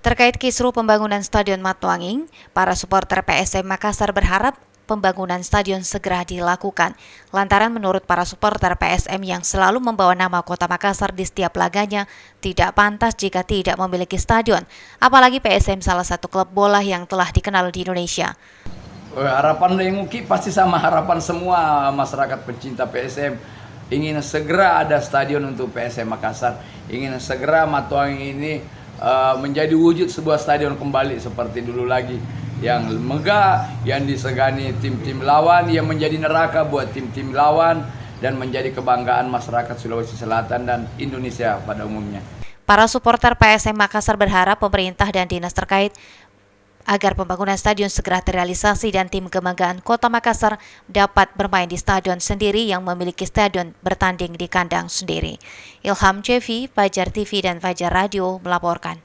Terkait kisru pembangunan Stadion Matuanging, para supporter PSM Makassar berharap pembangunan stadion segera dilakukan. Lantaran menurut para supporter PSM yang selalu membawa nama Kota Makassar di setiap laganya, tidak pantas jika tidak memiliki stadion. Apalagi PSM salah satu klub bola yang telah dikenal di Indonesia. Harapan yang pasti sama harapan semua masyarakat pecinta PSM. Ingin segera ada stadion untuk PSM Makassar. Ingin segera Matuanging ini menjadi wujud sebuah stadion kembali seperti dulu lagi, yang megah, yang disegani tim-tim lawan, yang menjadi neraka buat tim-tim lawan dan menjadi kebanggaan masyarakat Sulawesi Selatan dan Indonesia pada umumnya. Para supporter PSM Makassar berharap pemerintah dan dinas terkait agar pembangunan stadion segera terrealisasi dan tim kebanggaan Kota Makassar dapat bermain di stadion sendiri yang memiliki stadion bertanding di kandang sendiri. Ilham Cevi, Fajar TV dan Fajar Radio melaporkan.